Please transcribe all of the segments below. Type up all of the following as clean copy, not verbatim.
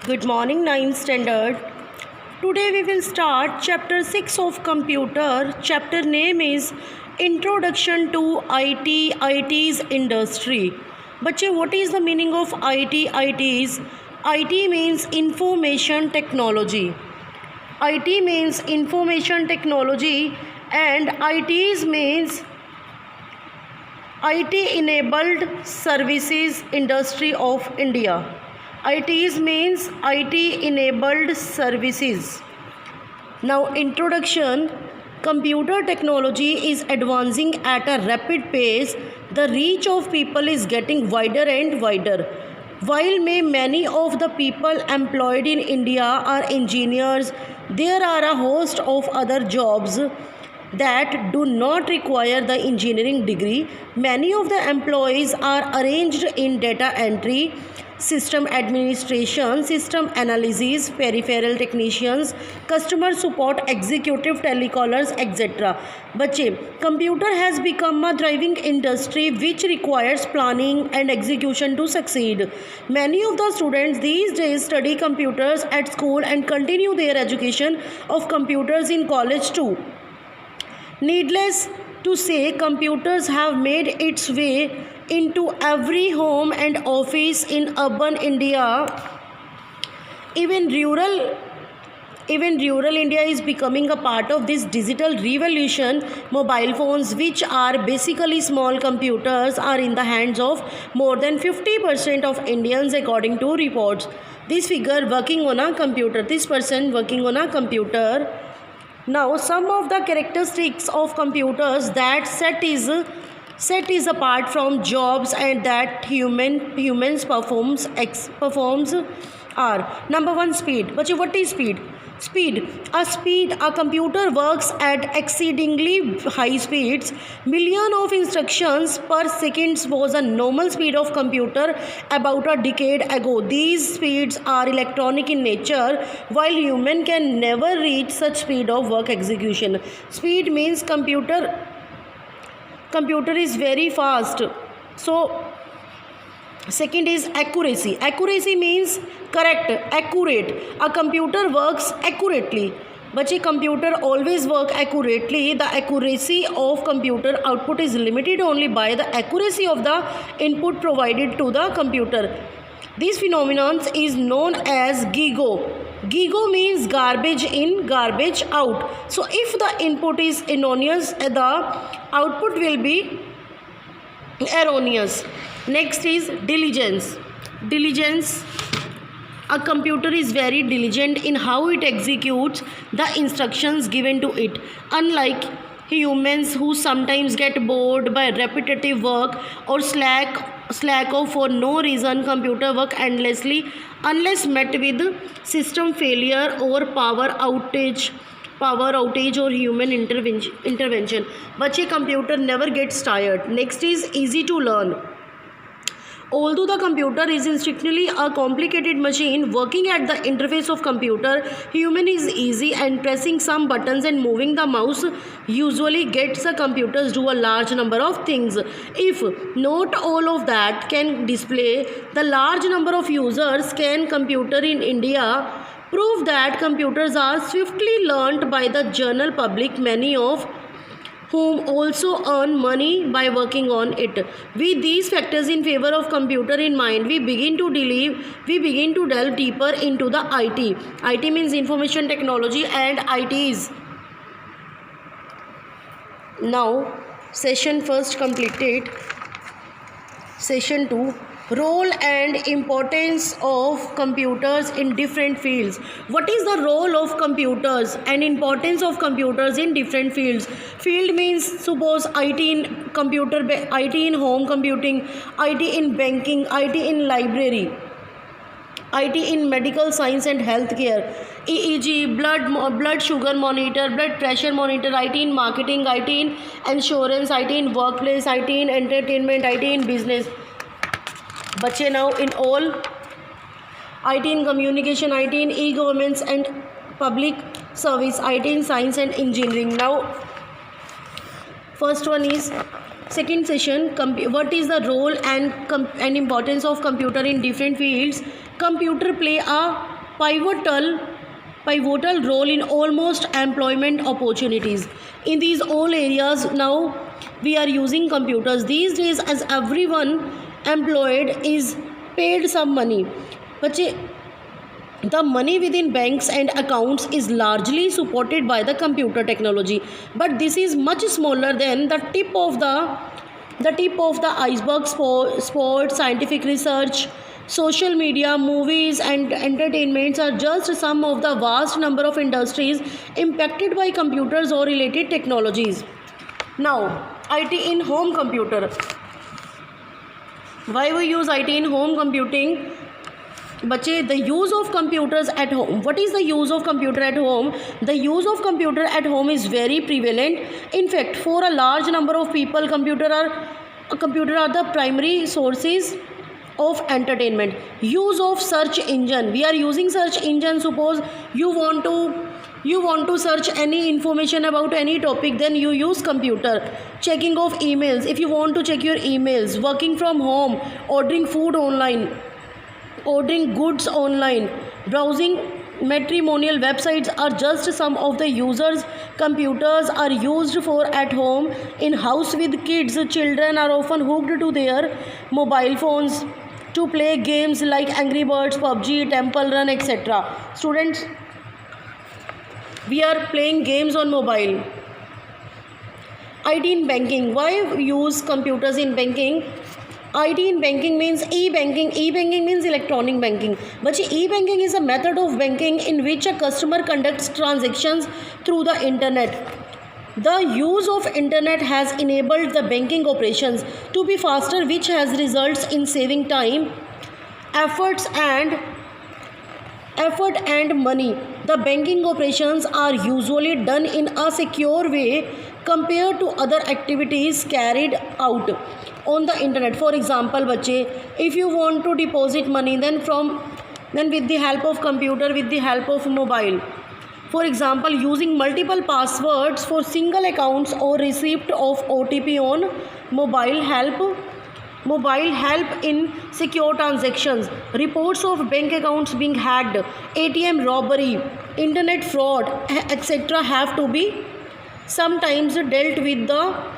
Good morning, 9th standard. Today we will start chapter 6 of computer. Chapter name is Introduction to IT's industry. बच्चे, what is the meaning of IT's? IT means information technology. IT means information technology and IT's means IT enabled services industry of India. IT's means IT enabled services. Now introduction. Computer technology is advancing at a rapid pace. The reach of people is getting wider and wider. While many of the people employed in India are engineers, there are a host of other jobs that do not require the engineering degree. Many of the employees are arranged in data entry, system administration, system analysis, peripheral technicians, customer support, executive telecallers, etc. बच्चे, computer has become a thriving industry which requires planning and execution to succeed. Many of the students these days study computers at school and continue their education of computers in college too. Needless to say, computers have made its way into every home and office in urban India. Even rural India is becoming a part of this digital revolution. Mobile phones, which are basically small computers, are in the hands of more than 50% of Indians according to reports. This figure working on a computer, this person working on a computer. Now, some of the characteristics of computers that set is apart from jobs and that humans performs are: number one, speed. But what is speed? A computer works at exceedingly high speeds. Million of instructions per second was a normal speed of computer about a decade ago. These speeds are electronic in nature, while human can never reach such speed of work execution. Speed means computer is very fast. So second is accuracy. Accuracy means correct, accurate. A computer works accurately. But a computer always work accurately. The accuracy of computer output is limited only by the accuracy of the input provided to the computer. This phenomenon is known as GIGO. GIGO means garbage in, garbage out. So if the input is erroneous, the output will be erroneous. Next is diligence. A computer is very diligent in how it executes the instructions given to it. Unlike humans who sometimes get bored by repetitive work or slack off for no reason, computer work endlessly unless met with system failure or power outage or human intervention. But a computer never gets tired. Next is easy to learn. Although the computer is instinctively a complicated machine, working at the interface of computer, human is easy, and pressing some buttons and moving the mouse usually gets the computers do a large number of things. If not all of that can display, the large number of users can computer in India prove that computers are swiftly learnt by the general public, many of whom also earn money by working on it. With these factors in favor of computer in mind, we begin to delve deeper into the IT. IT means information technology, and IT is now session first completed. Session 2, role and importance of computers in different fields. What is the role of computers and importance of computers in different fields? Field means suppose IT in computer, IT in home computing, IT in banking, IT in library, IT in medical science and healthcare, EEG, blood sugar monitor, blood pressure monitor, IT in marketing, IT in insurance, IT in workplace, IT in entertainment, IT in business. बच्चे, now in all, IT in communication, IT in e-governments and public service, IT in science and engineering. Now first one is second session, what is the role and importance of computer in different fields? Computer play a pivotal role in almost employment opportunities. In these all areas now we are using computers these days, as everyone employed is paid some money. बच्चे, the money within banks and accounts is largely supported by the computer technology, but this is much smaller than the tip of the iceberg. Sports, scientific research, social media, movies and entertainments are just some of the vast number of industries impacted by computers or related technologies. Now, IT in home computer. Why we use IT in home computing? बच्चे, the use of computers at home. What is the use of computer at home? The use of computer at home is very prevalent. In fact, for a large number of people, computer are the primary sources of entertainment. Use of search engine. We are using search engine. Suppose you want to search any information about any topic, then you use computer. Checking of emails. If you want to check your emails, working from home, ordering food online, ordering goods online, browsing matrimonial websites are just some of the users computers are used for at home. In house with kids, children are often hooked to their mobile phones to play games like Angry Birds, PUBG, Temple Run, etc. Students, we are playing games on mobile. IT in banking. Why use computers in banking? IT in banking means e-banking. E-banking means electronic banking. But e-banking is a method of banking in which a customer conducts transactions through the internet. The use of internet has enabled the banking operations to be faster, which has results in saving time, effort and money. The banking operations are usually done in a secure way compared to other activities carried out on the internet. For example, बच्चे, if you want to deposit money, then with the help of computer, with the help of mobile. For example, using multiple passwords for single accounts or receipt of OTP on mobile help in secure transactions. Reports of bank accounts being hacked, ATM robbery, internet fraud, etc. have to be sometimes dealt with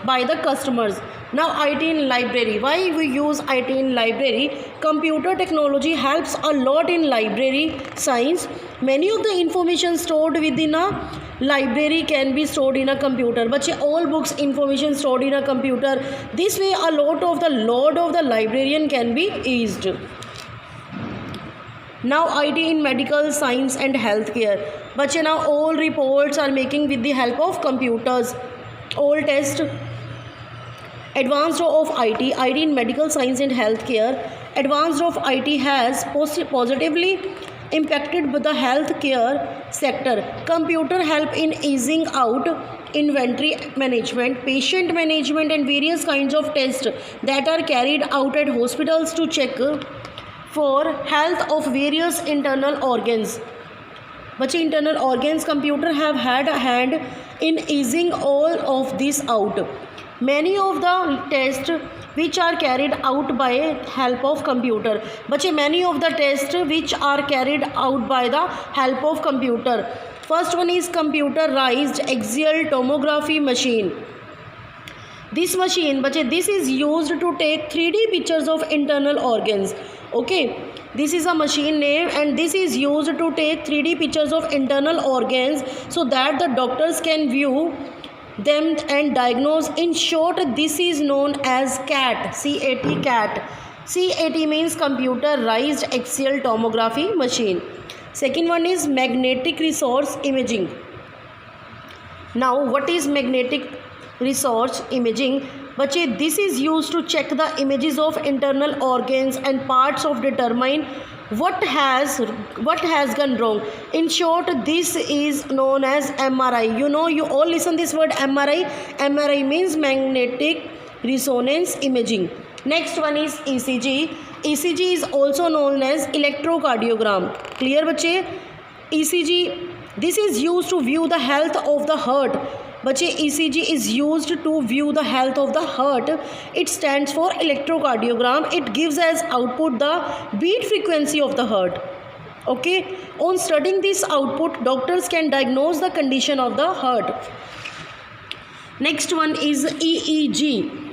by the customers. Now, IT in library. Why we use IT in library? Computer technology helps a lot in library science. Many of the information stored within a library can be stored in a computer. But all books information stored in a computer. This way, a lot of the load of the librarian can be eased. Now, IT in medical science and healthcare. But now all reports are making with the help of computers. All tests. Advanced of IT in medical science and healthcare. Advanced of IT has positively impacted the healthcare sector. Computer help in easing out inventory management, patient management and various kinds of tests that are carried out at hospitals to check for health of various internal organs. But internal organs, computer have had a hand in easing all of this out. Many of the tests which are carried out by help of computer. But many of the tests which are carried out by the help of computer. First one is computerized axial tomography machine. This machine, this is used to take 3D pictures of internal organs. Okay, this is a machine name and this is used to take 3D pictures of internal organs so that the doctors can view them and diagnose. In short, this is known as CAT. CAT. CAT means computerized axial tomography machine. Second one is magnetic resonance imaging. Now, what is magnetic resonance imaging? This is used to check the images of internal organs and parts of determine what has gone wrong. In short, this is known as MRI. You all listen this word MRI. MRI means magnetic resonance imaging. Next one is ECG. ECG is also known as electrocardiogram. Clear, bache? ECG, this is used to view the health of the heart. बच्चे ECG is used to view the health of the heart. It stands for electrocardiogram. It gives as output the beat frequency of the heart. Okay, on studying this output, doctors can diagnose the condition of the heart. Next one is EEG.